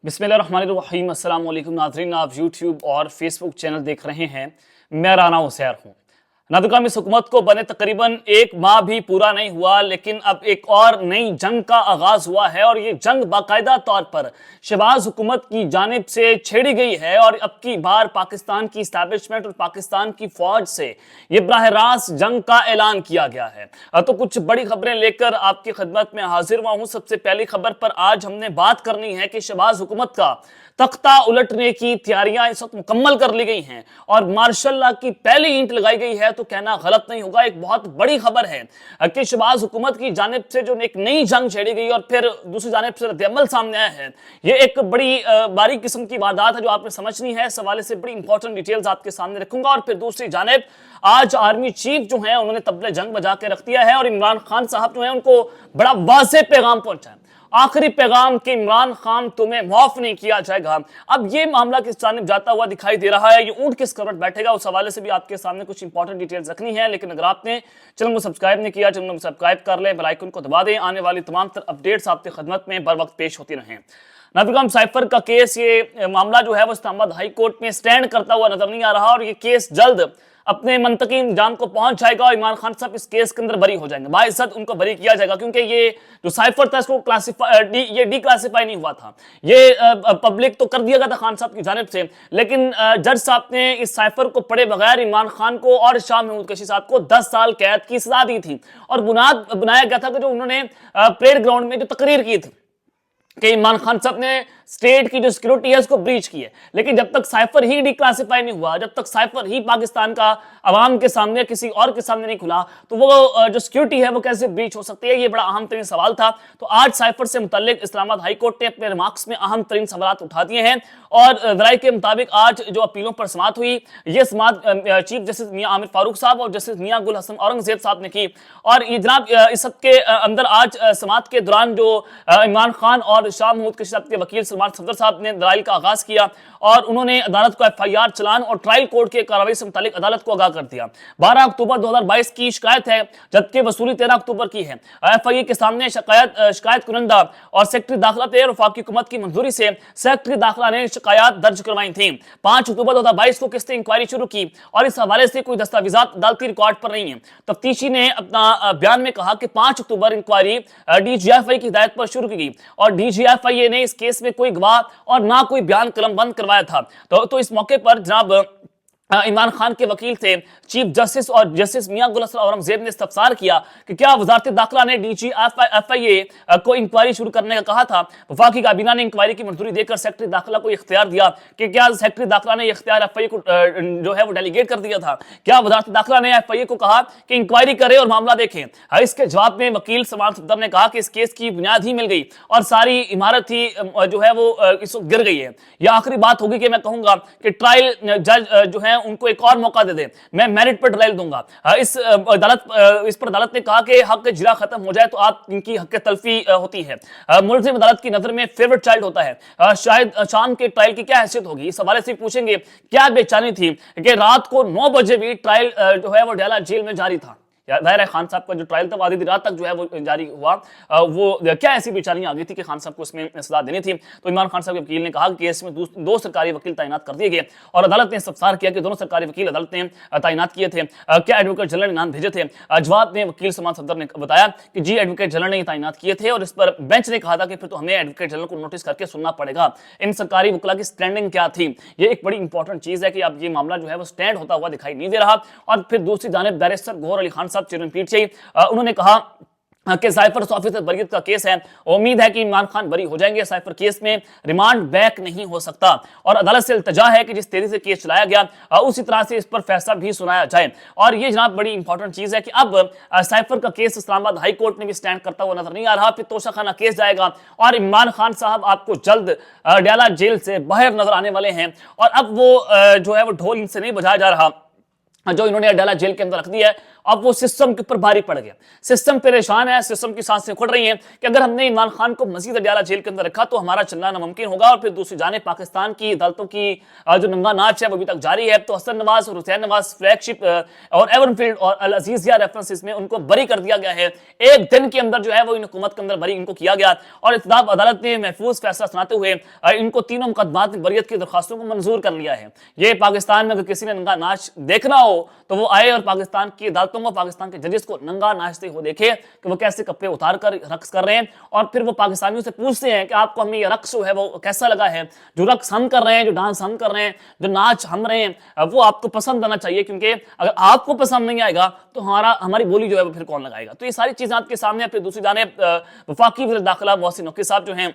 बिस्मिल्लाहिर्रहमानिर्रहीम। अस्सलाम वालेकुम नाज़रीन, आप यूट्यूब और फेसबुक चैनल देख रहे हैं। मैं राना उज़ैर हूँ। नादरकाम इस हुकूमत को बने तकरीबन एक माह भी पूरा नहीं हुआ, लेकिन अब एक और नई जंग का आगाज हुआ है और ये जंग बाकायदा तौर पर शहबाज हुकूमत की जानिब से छेड़ी गई है। और अब की बार पाकिस्तान की इस्टेब्लिशमेंट और पाकिस्तान की फौज से ये बराह रास्त जंग का ऐलान किया गया है। तो कुछ बड़ी खबरें लेकर आपकी खिदमत में हाजिर हुआ हूँ। सबसे पहली खबर पर आज हमने बात करनी है कि शहबाज हुकूमत का तख्ता उलटने की तैयारियां इस वक्त मुकम्मल कर ली गई हैं और मार्शल लॉ की पहली ईंट लगाई गई है, तो कहना गलत नहीं होगा। एक बहुत बड़ी खबर है कि शहबाज हुकूमत की जानिब से जो एक नई जंग छेड़ी गई और फिर दूसरी जानिब से रद्द-ए-अमल सामने आया है। ये एक बड़ी बारीक किस्म की वारदात है जो आपने समझनी है। इस हवाले से बड़ी इंपॉर्टेंट डिटेल्स आपके सामने रखूंगा। और फिर दूसरी जानिब आज आर्मी चीफ जो है उन्होंने तबले जंग बजा के रख दिया है और इमरान खान साहब जो है उनको बड़ा वाज़ेह पैगाम पहुंचा है। आखिरी पैगाम कि इमरान खान तुम्हें माफ नहीं किया जाएगा। अब ये मामला किस जानिब जाता हुआ दिखाई दे रहा है, ये ऊंट किस करवट बैठेगा, उस हवाले से भी आपके सामने कुछ इंपॉर्टेंट डिटेल्स रखनी है। लेकिन अगर आपने चैनल को सब्सक्राइब नहीं किया, चैनल को सब्सक्राइब कर लें, बेल आइकन को दबा दें। आने वाली तमाम अपडेट्स आपकी खिदमत में बर वक्त पेश होती रहें। नादरकाम साइफर का केस, ये मामला जो है वो इस्लामाबाद हाई कोर्ट में स्टैंड करता हुआ नजर नहीं आ रहा और ये केस जल्द अपने मंतकी इंजाम को पहुंच जाएगा और इमरान खान साहब इस केस के अंदर बरी हो जाएंगे। बाइज्जत उनको बरी किया जाएगा, क्योंकि ये जो साइफर था इसको ये डिक्लासिफाई नहीं हुआ था। ये पब्लिक तो कर दिया गया था खान साहब की जानिब से, लेकिन जज साहब ने इस साइफर को पढ़े बगैर इमरान खान को और शाह महमूद कैशी साहब को 10 साल कैद की सजा दी थी। और बुनियाद बनाया गया था कि जो उन्होंने परेड ग्राउंड में जो तकरीर की थी कि इमरान खान साहब ने स्टेट की जो सिक्योरिटी है उसको ब्रीच की है। लेकिन जब तक साइफर ही डिक्लासिफाई नहीं हुआ, जब तक साइफर ही पाकिस्तान का अवाम के सामने किसी और के सामने नहीं खुला, तो वो जो सिक्योरिटी है वो कैसे ब्रीच हो सकती है, ये बड़ा अहम तरीन सवाल था। तो आज साइफर से मुतल्लिक इस्लामाबाद हाई कोर्ट ने अपने रिमार्क्स में अहम तरीन सवाल उठा दिए हैं और ज़राए के मुताबिक आज जो अपीलों पर समाअत हुई, ये समाअत चीफ जस्टिस मियां आमिर फारूक साहब और जस्टिस मियां गुल हसन औरंगजेब साहब ने की। और ये जनाब इस सब के अंदर आज समाअत के दौरान जो इमरान खान और शाह महमूद कैशी साहब के वकील सलमान सफदर साहब ने दलाइल का आगाज किया और उन्होंने अदालत को FIR चलान और ट्रायल कोर्ट के कार्रवाई से मुतालिक अदालत को आगाह कर दिया। 12 अक्टूबर 2022 की शिकायत है, जबकि वसूली 13 अक्टूबर की है। FIA के सामने शिकायत कुनंदा और सेक्रेटरी दाखिला थे। वफाकी हुकूमत की मंजूरी से सेक्रेटरी दाखिला ने शिकायत दर्ज करवाई थी। 5 अक्टूबर 2022 को किसने इंक्वायरी शुरू की और इस हवाले से कोई दस्तावेजात अदालती रिकॉर्ड पर नहीं है। तफ्तीशी ने अपना बयान में कहा कि 5 अक्टूबर इंक्वायरी DGFI की हिदायत पर शुरू की गई और DGFI ने इस केस में कोई गवाह और ना कोई बयान कलम बंद करवाया था। तो इस मौके पर जनाब इमरान खान के वकील थे चीफ जस्टिस और जस्टिस मियां गुल हसन औरंगजेब ने इस्तफसार किया कि क्या वजारत दाखिला ने DGFI को इंक्वायरी शुरू करने का कहा था। वफाकी काबीना ने इंक्वायरी की मंजूरी देकर सेक्रेटरी दाखिला को इख्तियार दिया कि क्या सेक्रेटरी दाखिला ने इख्तियार FIA को जो है वो डेलीगेट कर दिया था। क्या वजारत दाखिला ने FIA को कहा कि इंक्वायरी करे और मामला देखें। इसके जवाब में वकील सलमान सफदर ने कहा कि इस केस की बुनियाद ही मिल गई और सारी इमारत ही जो है वो इस वक्त गिर गई है। यह आखिरी बात होगी कि मैं कहूंगा कि ट्रायल जज जो है उनको एक और मौका दे दे, मैं मेरिट पर ट्रायल दूंगा। इस पर अदालत ने कहा कि हक जिरा खत्म हो जाए तो आप इनकी हक तलफी होती है। मुल्ज़िम अदालत की नजर में फेवरेट चाइल्ड होता है। शायद शाम के ट्रायल की क्या हैसियत होगी, इस हवाले से पूछेंगे क्या बेचैनी थी कि रात को 9 बजे भी ट्रायल जो है वो डेला जेल में जारी था। जाहिर है खान साहब का जो ट्रायल था आधी रात तक जो है वो जारी हुआ। वो क्या ऐसी बेचैनी आ गई थी कि खान साहब को उसमें सजा देनी थी। तो इमरान खान साहब के वकील ने कहा कि केस में दो सरकारी वकील तैनात कर दिए गए और अदालत ने इस्तफसार किया कि दोनों सरकारी वकील अदालत ने तैनात किए थे, क्या एडवोकेट जनरल ने नाम भेजे थे। जवाब में वकील सलमान सफदर ने बताया कि जी एडवोकेट जनरल ने तैनात किए थे और इस पर बेंच ने कहा था कि फिर तो हमें एडवोकेट जनरल को नोटिस करके सुनना पड़ेगा। इन सरकारी वकला की स्टैंडिंग क्या थी, ये एक बड़ी इंपॉर्टेंट चीज है कि अब ये मामला जो है वो स्टैंड होता हुआ दिखाई नहीं दे रहा। और फिर दूसरी जानिब बैरिस्टर गौहर अली खान साहब चेयरमैन पीठ से उन्होंने कहा कि साइफर ऑफिसर बरीयत का केस है, उम्मीद है कि इमरान खान बरी हो जाएंगे। साइफर केस में रिमांड बैक नहीं हो सकता और अदालत से इल्तजा है कि जिस तेजी से केस चलाया गया उसी तरह से इस पर फैसला भी सुनाया जाए। और ये जनाब बड़ी इंपॉर्टेंट चीज है कि अब साइफर का केस इस्लामाबाद हाई कोर्ट में भी स्टैंड करता हुआ नजर नहीं आ रहा। फिर तोशाखाना केस जाएगा और इमरान खान साहब आपको जल्द डयाला जेल से बाहर नजर आने वाले हैं। और अब वो जो है वो ढोल इनसे नहीं बजाया जा रहा जो इन्होंने डयाला जेल के अंदर रख दिया है अब वो सिस्टम के ऊपर भारी पड़ गया, सिस्टम परेशान है, सिस्टम की सांसें उखड़ रही हैं कि अगर हमने इमरान खान को मजीद अडियाला जेल के अंदर रखा तो हमारा चलना नामुमकिन होगा। और फिर दूसरी जाने पाकिस्तान की अदालतों की जो नंगा नाच है वो अभी तक जारी है। तो हसन नवाज और हुसैन नवाज फ्लैगशिप और एवनफील्ड और अल अजीजिया रेफरेंसेस में उनको बरी कर दिया गया है। एक दिन के अंदर जो है वो इन हुकूमत के अंदर बरी इनको किया गया और इत्तेदाद अदालत ने महफूज फैसला सुनाते हुए इनको तीनों मुकदमात में बरियत की दरखास्तों को मंजूर कर लिया है। ये पाकिस्तान में अगर किसी ने नंगा नाच देखना हो तो वो आए और पाकिस्तान की अदालतों को, पाकिस्तान के जजेस को नंगा नाचते हुए देखे कि वो कैसे कपड़े उतार कर रक्स कर रहे हैं और फिर वो पाकिस्तानियों से पूछते हैं कि आपको हमें ये रक्स जो है वो कैसा लगा है, जो रक्स हम कर रहे हैं, जो डांस हम कर रहे हैं, जो नाच हम रहे हैं, वो आपको पसंद आना चाहिए, क्योंकि अगर आपको पसंद नहीं आएगा तो हमारी बोली जो है वो फिर कौन लगाएगा। तो ये सारी चीजें आपके सामने। फिर दूसरी जानिब वफाकी वज़ीर दाखिला मोहसिन नकवी साहब जो हैं,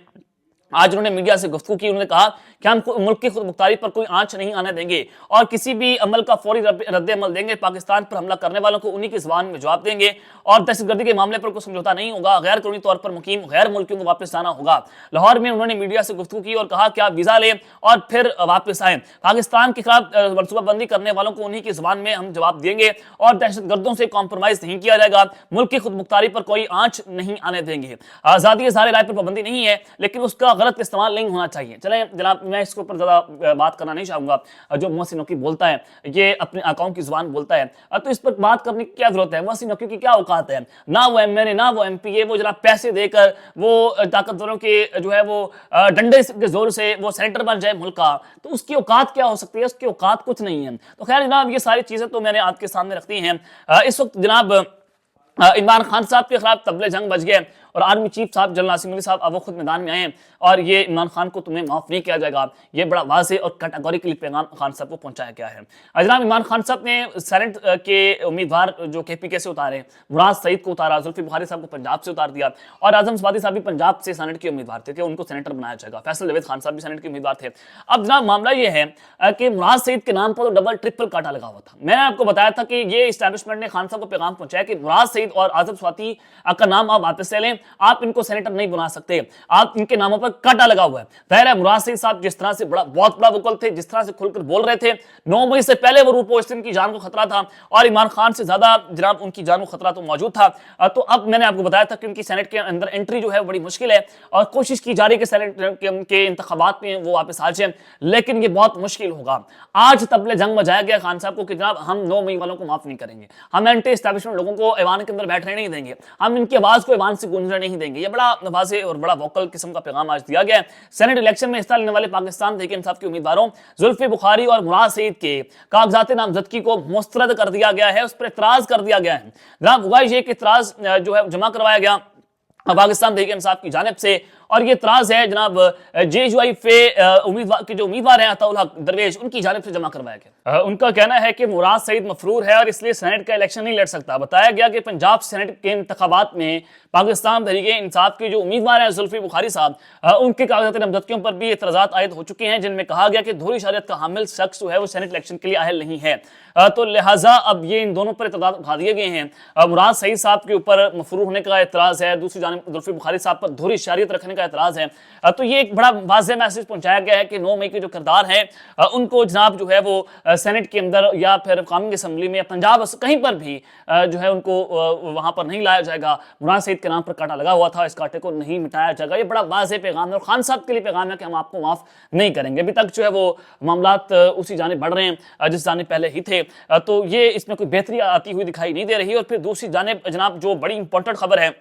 आज उन्होंने मीडिया से गुफ्तगू की। उन्होंने कहा कि हम मुल्क की खुद मुख्तारी पर कोई आंच नहीं आने देंगे और किसी भी अमल का फौरी रद्द अमल देंगे। पाकिस्तान पर हमला करने वालों को उन्हीं की ज़बान में जवाब देंगे और दहशतगर्दी के मामले पर कोई समझौता नहीं होगा। गैर कानूनी तौर पर मुकीम गैर मुल्कियों को वापस जाना होगा। लाहौर में उन्होंने मीडिया से गुफ्तगू की और कहा कि आप वीज़ा लें और फिर वापस आएँ। पाकिस्तान के खिलाफ मनसूबाबंदी करने वालों को उन्हीं की ज़बान में हम जवाब देंगे और दहशतगर्दों से कॉम्प्रोमाइज़ नहीं किया जाएगा। मुल्क की खुद मुख्तारी पर कोई आंच नहीं आने देंगे। आज़ादी इज़हार राय पर पाबंदी नहीं है, लेकिन उसका गलत इस्तेमाल नहीं होना चाहिए। चलें जनाब, मैं इसके ऊपर ज़्यादा बात करना नहीं चाहूँगा। जो मोहसिन नकवी बोलता है ये अपने आकाओं की ज़ुबान बोलता है, तो इस पर बात करने की क्या ज़रूरत है। मोहसिन नकवी की क्या औकात है, ना वो एमएनए ना वो एमपीए, वो जनाब पैसे देकर वो ताकतवरों के जो है वो डंडे के जोर से वो सेनेटर बन जाए मुल्क का, तो उसकी औकात क्या हो सकती है? उसकी औकात कुछ नहीं है। तो खैर जनाब, ये सारी चीज़ें तो मैंने आपके सामने रखती हैं। इस वक्त जनाब इमरान खान साहब के खिलाफ तबले जंग बज गए और आर्मी चीफ साहब जनरल आसिम मलिक साहब अब वो खुद मैदान में आए हैं और ये इमरान खान को तुम्हें माफ नहीं किया जाएगा, ये बड़ा वाज़ेह और कैटेगोरिकली पैगाम खान साहब को पहुंचाया गया है। जनाब इमरान खान साहब ने सेनेट के उम्मीदवार जो केपीके से उतारे, मुराद सईद को उतारा, जुल्फी बुखारी साहब को पंजाब से उतार दिया और आजम स्वादी साहब भी पंजाब से सेनेट के उम्मीदवार थे कि उनको सेनेटर बनाया जाएगा। फैसल जावेद खान साहब भी सेनेट के उम्मीदवार थे। अब जनाब मामला ये है कि मुराद सईद के नाम पर तो डबल ट्रिपल काटा लगा हुआ था। मैंने आपको बताया था कि ये इस्टेब्लिशमेंट ने खान साहब को पैगाम पहुंचाया कि मुराद सईद और आजम स्वादी का नाम आप वापस ले लें, आप इनको सेनेटर नहीं बना सकते, आप इनके नामों पर काटा लगा हुआ है। जाहिर है मुराद सईद साहब जिस तरह से बहुत बड़ा वोकल थे, जिस तरह से खुलकर बोल रहे थे, 9 मई से पहले वो रूपो स्थिन की जान को खतरा था और इमरान खान से ज्यादा जनाब उनकी जान को खतरा तो मौजूद था। तो अब मैंने आपको बताया था कि उनकी सेनेट के अंदर एंट्री जो है बड़ी मुश्किल है और कोशिश की जा रही है कि सेनेट के इंतखाबात में वो वापस आ जाए, लेकिन ये बहुत मुश्किल होगा। आज तबले जंग बजाया गया खान साहब को कि जनाब हम 9 मई वालों को माफ नहीं करेंगे, हम एंटी एस्टैब्लिशमेंट लोगों को ऐवान के अंदर बैठने नहीं देंगे, हम इनकी आवाज को ऐवान से गूंजने नहीं देंगे। ये बड़ा वाज़ेह और बड़ा वोकल किस्म का पैगाम आज दिया गया है। सेनेट इलेक्शन में हिस्सा लेने वाले पाकिस्तान तहरीक इंसाफ के उम्मीदवारों जुल्फी बुखारी और मुराद सईद के कागजात नामजदगी को मुस्तरद कर दिया गया है, उस पर इतराज कर दिया गया है। जनाब हुआ ये कि इतराज जो है जमा करवाया गया पाकिस्तान तहरीक इंसाफ की जानिब से और ये इतराज है जनाब JUIF उम्मीदवार के जो उम्मीदवार हैं अताउल हक दरवेश, उनकी जानिब से जमा करवाया गया। उनका कहना है कि मुराद सईद मफरूर है और इसलिए सेनेट का इलेक्शन नहीं लड़ सकता। बताया गया कि पंजाब सेनेट के इंतखाबात में पाकिस्तान तहरीक इंसाफ के जो उम्मीदवार हैं जुल्फी बुखारी साहब, उनके कागजात नामजदगियों पर भी एतराज़ात आयद हो चुके हैं, जिनमें कहा गया कि धूरी शरीयत का हामिल शख्स जो है वो सेनेट इलेक्शन के लिए अहल नहीं है। तो लिहाजा अब ये इन दोनों पर एतराज़ात उठा दिए गए हैं। मुराद सईद साहब के ऊपर मफरूर होने का एतराज़ है, दूसरी जानिब जुल्फी बुखारी साहब पर धूरी शरीयत रखने का एतराज़ है। तो ये एक बड़ा वाज़ेह मैसेज पहुंचाया गया है कि 9 मई के जो किरदार हैं उनको जनाब जो है वो सेनेट के अंदर या फिर कौमी असम्बली में या पंजाब कहीं पर भी जो है उनको वहां पर नहीं लाया जाएगा। मुराद सईद के नाम पर कांटा लगा हुआ था, इस कांटे को नहीं मिटाया जाएगा। ये बड़ा वाज़ेह पैगाम है और खान साहब के लिए पैगाम है कि हम आपको माफ नहीं करेंगे। अभी तक जो है वो मामलात उसी जानिब बढ़ रहे हैं जिस जानिब पहले ही थे, तो ये इसमें कोई बेहतरी आती हुई दिखाई नहीं दे रही। और फिर दूसरी जानिब जनाब जो बड़ी इंपॉर्टेंट खबर है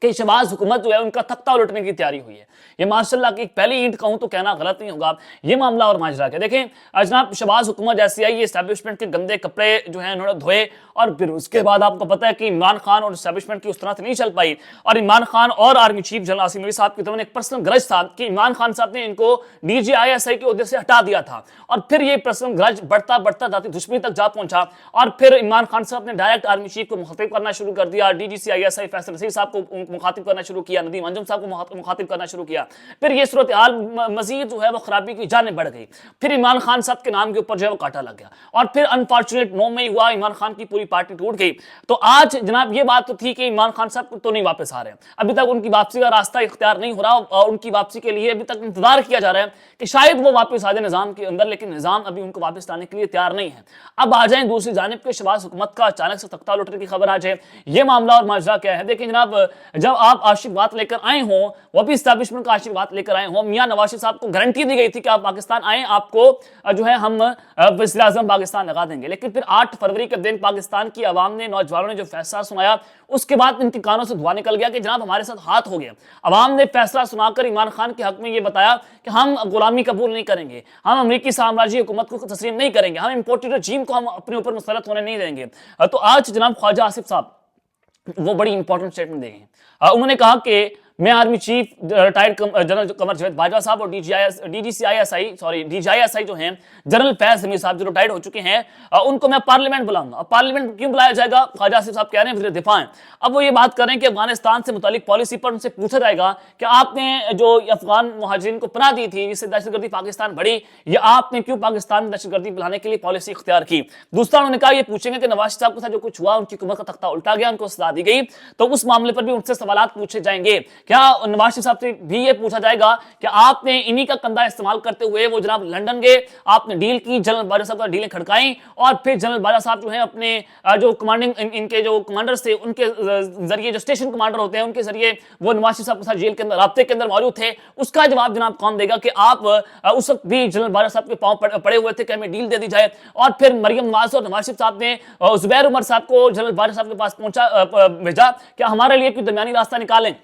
कि शहबाज हुकूमत जो है उनका तख्ता उलटने की तैयारी हुई है। ये माशाल्लाह की एक पहली ईंट कहूं तो कहना गलत नहीं होगा। ये मामला और माजरा के देखें, जनाब शहबाज हुकूमत जैसी आई, एस्टैब्लिशमेंट के गंदे कपड़े जो हैं उन्होंने धोए और फिर उसके बाद आपको पता है कि इमरान खान और एस्टैब्लिशमेंट की उस तरह से नहीं चल पाई और इमरान खान और army chief general Asim Malik साहब की तरफ एक पर्सनल ग्रज था कि इमरान खान साहब ने इनको DGISI के ओहदे से हटा दिया था और फिर ये पर्सनल ग्रज बढ़ता बढ़ता जाती दुश्मनी तक जा पहुंचा और फिर इमरान खान साहब ने डायरेक्ट आर्मी चीफ को मुखातिब करना शुरू कर दिया। DGCISI फैसल रशीद साहब को मुखातिब करना शुरू किया, नदीम अंजुम साहब को मुखातिब करना शुरू किया। फिर ये सूरत हाल मजीद जो है वो खराबी की जाने बढ़ गई। फिर इमरान खान साहब के नाम के ऊपर जो है वो कांटा लग गया और फिर अनफॉर्चुनेट 9 मई हुआ, इमरान खान की पूरी पार्टी टूट गई। तो आज जनाब ये बात तो थी कि इमरान खान साहब तो नहीं वापस आ रहे हैं, अभी तक उनकी वापसी का रास्ता इख्तियार नहीं हो रहा और उनकी वापसी के लिए अभी तक इंतजार किया जा रहा है कि शायद वो वापस आ जाए निजाम के अंदर, लेकिन निजाम अभी उनको वापस लाने के लिए तैयार नहीं है। अब आ जाए दूसरी जानिब के शहबाज हुकूमत का अचानक से तख्ता लुटने की खबर आ जाए, ये मामला और माजरा क्या है। देखिए जनाब, जब आप आशीर्वाद लेकर आए हो, वो भी इस्टेब्लिशमेंट का आशीर्वाद लेकर आए हो, मियां नवाज शरीफ साहब को गारंटी दी गई थी कि आप पाकिस्तान आए, आपको जो है हम वज़ीर आज़म पाकिस्तान लगा देंगे। लेकिन फिर 8 फरवरी के दिन पाकिस्तान की आवाम ने, नौजवानों ने जो फैसला सुनाया, उसके बाद इनके कानों से धुआं निकल गया कि जनाब हमारे साथ हाथ हो गया। अवाम ने फैसला सुनाकर इमरान खान के हक में ये बताया कि हम गुलामी कबूल नहीं करेंगे, हम अमेरिकी साम्राज्य हुकूमत को तस्लीम नहीं करेंगे, हम इंपोर्टेड रजीम को हम अपने ऊपर मुसलत होने नहीं देंगे। तो आज जनाब ख्वाजा आसिफ साहब वो बड़ी इंपॉर्टेंट स्टेटमेंट दे गए। उन्होंने कहा कि मैं army chief retired general Qamar Javed Bajwa साहब और डीजीआईएसआई जो हैं जनरल फैज हमीद साहब जो रिटायर्ड हो चुके हैं, उनको मैं पार्लियामेंट बुलाऊंगा। पार्लियामेंट क्यों बुलाया जाएगा? ख्वाजा आसिफ साहब कह रहे हैं वज़ीर दिफा हैं। अब वो ये बात कर रहे हैं कि अफगानिस्तान से मुतालिक पॉलिसी पर उनसे पूछा जाएगा कि आपने जो अफगान मुहाजिरीन को पनाह दी थी, जिससे दहशतगर्दी पाकिस्तान बढ़ी, ये आपने क्यों पाकिस्तान में दहशतगर्दी फैलाने के लिए पॉलिसी इख्तियार की? दूसरा उन्होंने कहा ये पूछेंगे कि नवाज साहब के साथ जो कुछ हुआ, उनकी हुकूमत का तख्ता उल्टा गया, उनको सजा दी गई, तो उस मामले पर भी उनसे सवाल पूछे जाएंगे। क्या नवाज शरीफ साहब से भी ये पूछा जाएगा कि आपने इन्हीं का कंधा इस्तेमाल करते हुए वो जनाब लंदन गए, आपने डील की, जनरल बाजवा साहब का डीलें खड़काई और फिर जनरल बाजवा साहब जो है अपने जो कमांडिंग इनके जो कमांडर्स थे, उनके जरिए, जो स्टेशन कमांडर होते हैं, उनके जरिए वो नवाज शरीफ साहब के साथ जेल के अंदर राब्ते के अंदर मौजूद थे। उसका जवाब जनाब कौन देगा कि आप उस वक्त भी जनरल बाजवा साहब के पांव पड़े हुए थे कि हमें डील दे दी जाए। और फिर मरियम नवाज और नवाज शरीफ साहब ने जुबैर उमर साहब को जनरल बाजवा साहब के पास भेजा कि हमारे लिए कोई दरमियानी रास्ता निकालें।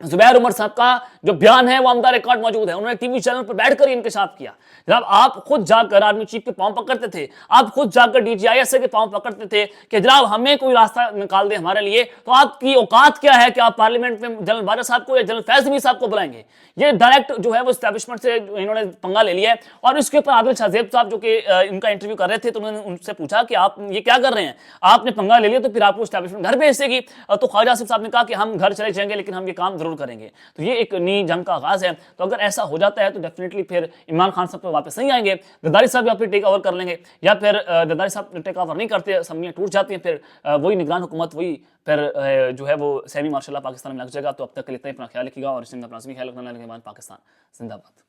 जुबैर उमर साहब का जो बयान है वो आमदा रिकॉर्ड मौजूद है, उन्होंने टीवी चैनल पर बैठकर इंकशाफ किया। जनाब आप खुद जाकर आर्मी चीफ के पांव पकड़ते थे, आप खुद जाकर डीजीआईएसआई के पांव पकड़ते थे कि जनाब हमें कोई रास्ता निकाल दे हमारे लिए। तो आपकी औकात क्या है कि आप पार्लियामेंट में जनरल बाजवा साहब को या जनरल फैज हमीद साहब को बुलाएंगे? ये डायरेक्ट जो है वो एस्टैब्लिशमेंट से इन्होंने पंगा ले लिया है। और इसके ऊपर आदिल शाहजेब साहब जो कि इनका इंटरव्यू कर रहे थे, तो उन्होंने उनसे पूछा कि आप ये क्या कर रहे हैं, आपने पंगा ले लिया तो फिर आपको एस्टैब्लिशमेंट घर भेज देगी। तो ख्वाजा आसिफ साहब ने कहा कि हम घर चले जाएंगे लेकिन हम ये काम जरूर करेंगे। तो ये एक नई जंग का आगाज है। तो अगर ऐसा हो जाता है तो डेफिनेटली फिर इमरान खान साहब तो वापस नहीं आएंगे, जरदारी साहब या फिर टेक ओवर कर लेंगे, या फिर जरदारी साहब टेक ओवर नहीं करते, असम्बलियां टूट जाती हैं, फिर वही निगरान हुकूमत, वही फिर जो है वो सेमी मार्शल पाकिस्तान में लग जाएगा। तो अब तक के लिए इतना ही, अपना ख्याल रखिएगा और इसमें अपना ख्याल रखना। पाकिस्तान जिंदाबाद।